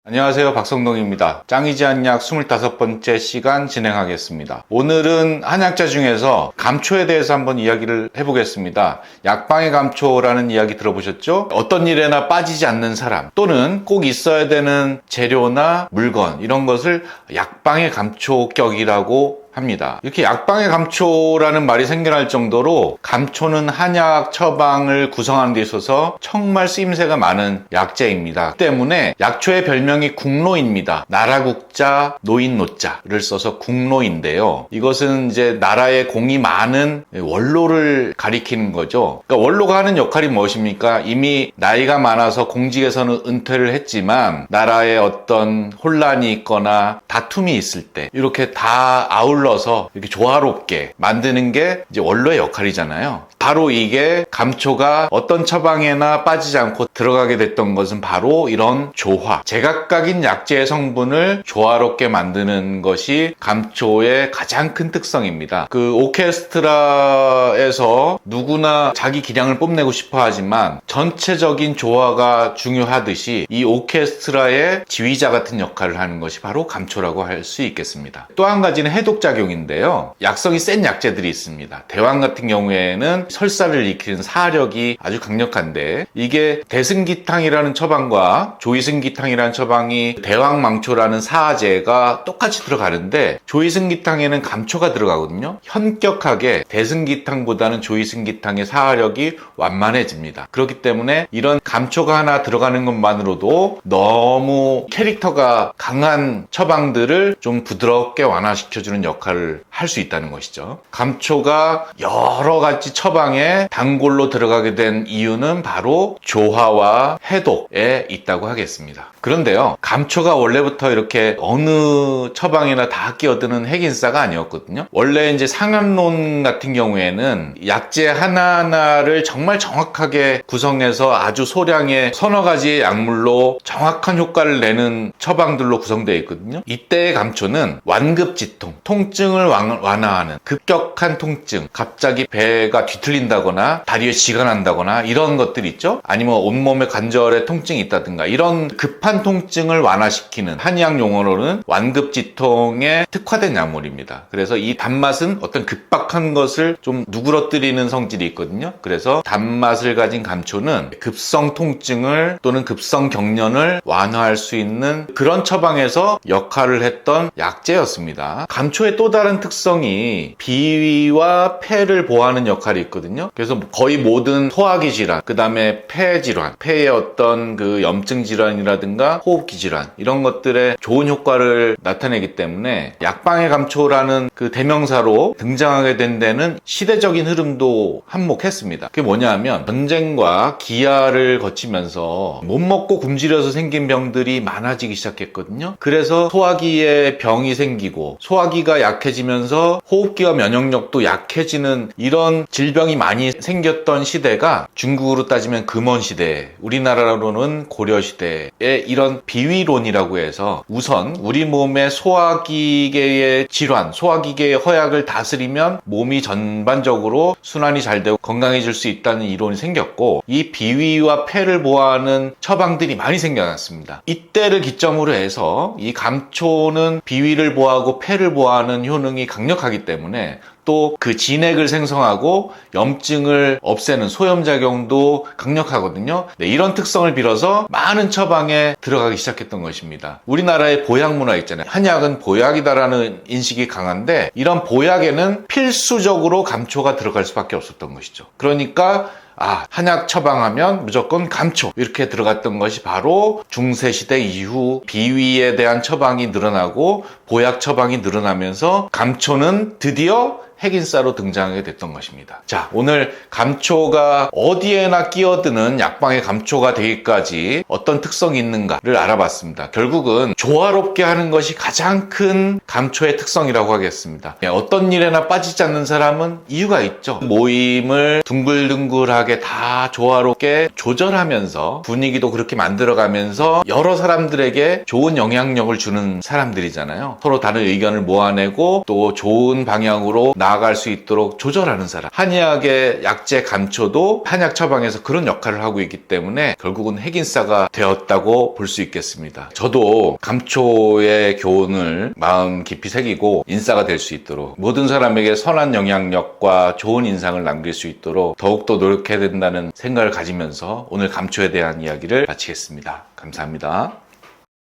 안녕하세요, 박성동입니다. 짱이지 한약 25번째 시간 진행하겠습니다. 오늘은 한약자 중에서 감초에 대해서 한번 이야기를 해보겠습니다. 약방의 감초라는 이야기 들어보셨죠? 어떤 일에나 빠지지 않는 사람 또는 꼭 있어야 되는 재료나 물건 이런 것을 약방의 감초격이라고 합니다. 이렇게 약방의 감초라는 말이 생겨날 정도로 감초는 한약 처방을 구성하는 데 있어서 정말 쓰임새가 많은 약재입니다. 때문에 약초의 별명이 국노입니다. 나라국자, 노인노자를 써서 국노인데요. 이것은 이제 나라의 공이 많은 원로를 가리키는 거죠. 그러니까 원로가 하는 역할이 무엇입니까? 이미 나이가 많아서 공직에서는 은퇴를 했지만 나라에 어떤 혼란이 있거나 다툼이 있을 때 이렇게 다 아울러서 이렇게 조화롭게 만드는 게 이제 원로의 역할이잖아요. 바로 이게 감초가 어떤 처방에나 빠지지 않고 들어가게 됐던 것은 바로 이런 조화, 제각각인 약재의 성분을 조화롭게 만드는 것이 감초의 가장 큰 특성입니다. 그 오케스트라에서 누구나 자기 기량을 뽐내고 싶어 하지만 전체적인 조화가 중요하듯이 이 오케스트라의 지휘자 같은 역할을 하는 것이 바로 감초라고 할 수 있겠습니다. 또 한 가지는 해독작용인데요. 약성이 센 약재들이 있습니다. 대왕 같은 경우에는 설사를 일으키는 사력이 아주 강력한데 이게 대승기탕이라는 처방과 조이승기탕이라는 처방이 대왕망초라는 사제가 똑같이 들어가는데 조이승기탕에는 감초가 들어가거든요. 현격하게 대승기탕보다는 조이승기탕의 사력이 완만해집니다. 그렇기 때문에 이런 감초가 하나 들어가는 것만으로도 너무 캐릭터가 강한 처방들을 좀 부드럽게 완화시켜주는 역할을 할 수 있다는 것이죠. 감초가 여러 가지 처방에 단골로 들어가게 된 이유는 바로 조화와 해독에 있다고 하겠습니다. 그런데요, 감초가 원래부터 이렇게 어느 처방이나 다 끼어드는 핵인싸가 아니었거든요. 원래 이제 상한론 같은 경우에는 약재 하나하나를 정말 정확하게 구성해서 아주 소량의 서너 가지의 약물로 정확한 효과를 내는 처방들로 구성되어 있거든요. 이때의 감초는 완급지통, 통증을 완화하는 급격한 통증, 갑자기 배가 뒤틀린다거나 다리에 쥐가 난다거나 이런 것들 있죠. 아니면 온몸에 관절에 통증이 있다든가 이런 급한 통증을 완화시키는 한의학 용어로는 완급지통에 특화된 약물입니다. 그래서 이 단맛은 어떤 급박한 것을 좀 누그러뜨리는 성질이 있거든요. 그래서 단맛을 가진 감초는 급성 통증을 또는 급성 경련을 완화할 수 있는 그런 처방에서 역할을 했던 약재였습니다. 감초의 또 다른 특성이 비위와 폐를 보호하는 역할이 있거든요. 그래서 거의 모든 소화기 질환, 그 다음에 폐 질환, 폐의 어떤 그 염증 질환이라든가 호흡기 질환 이런 것들에 좋은 효과를 나타내기 때문에 약방의 감초라는 그 대명사로 등장하게 된 데는 시대적인 흐름도 한몫했습니다. 그게 뭐냐 하면 전쟁과 기아를 거치면서 못 먹고 굶주려서 생긴 병들이 많아지기 시작했거든요. 그래서 소화기에 병이 생기고 소화기가 약해지면서 호흡기와 면역력도 약해지는 이런 질병이 많이 생겼던 시대가 중국으로 따지면 금원시대, 우리나라로는 고려시대에 이런 비위론이라고 해서 우선 우리 몸의 소화기계의 질환, 소화기계의 허약을 다스리면 몸이 전반적으로 순환이 잘 되고 건강해질 수 있다는 이론이 생겼고 이 비위와 폐를 보호하는 처방들이 많이 생겨났습니다. 이때를 기점으로 해서 이 감초는 비위를 보호하고 폐를 보호하는 효능이 강력하기 때문에 또 그 진액을 생성하고 염증을 없애는 소염작용도 강력하거든요. 네, 이런 특성을 빌어서 많은 처방에 들어가기 시작했던 것입니다. 우리나라의 보약 문화 있잖아요. 한약은 보약이다라는 인식이 강한데 이런 보약에는 필수적으로 감초가 들어갈 수밖에 없었던 것이죠. 그러니까 한약 처방하면 무조건 감초 이렇게 들어갔던 것이 바로 중세시대 이후 비위에 대한 처방이 늘어나고 보약 처방이 늘어나면서 감초는 드디어 핵인싸로 등장하게 됐던 것입니다. 자, 오늘 감초가 어디에나 끼어드는 약방의 감초가 되기까지 어떤 특성이 있는가를 알아봤습니다. 결국은 조화롭게 하는 것이 가장 큰 감초의 특성이라고 하겠습니다. 어떤 일에나 빠지지 않는 사람은 이유가 있죠. 모임을 둥글둥글하게 다 조화롭게 조절하면서 분위기도 그렇게 만들어가면서 여러 사람들에게 좋은 영향력을 주는 사람들이잖아요. 서로 다른 의견을 모아내고 또 좋은 방향으로 나아가는 나아갈 수 있도록 조절하는 사람. 한의학의 약재 감초도 한약 처방에서 그런 역할을 하고 있기 때문에 결국은 핵인싸가 되었다고 볼 수 있겠습니다. 저도 감초의 교훈을 마음 깊이 새기고 인싸가 될 수 있도록, 모든 사람에게 선한 영향력과 좋은 인상을 남길 수 있도록 더욱더 노력해야 된다는 생각을 가지면서 오늘 감초에 대한 이야기를 마치겠습니다. 감사합니다.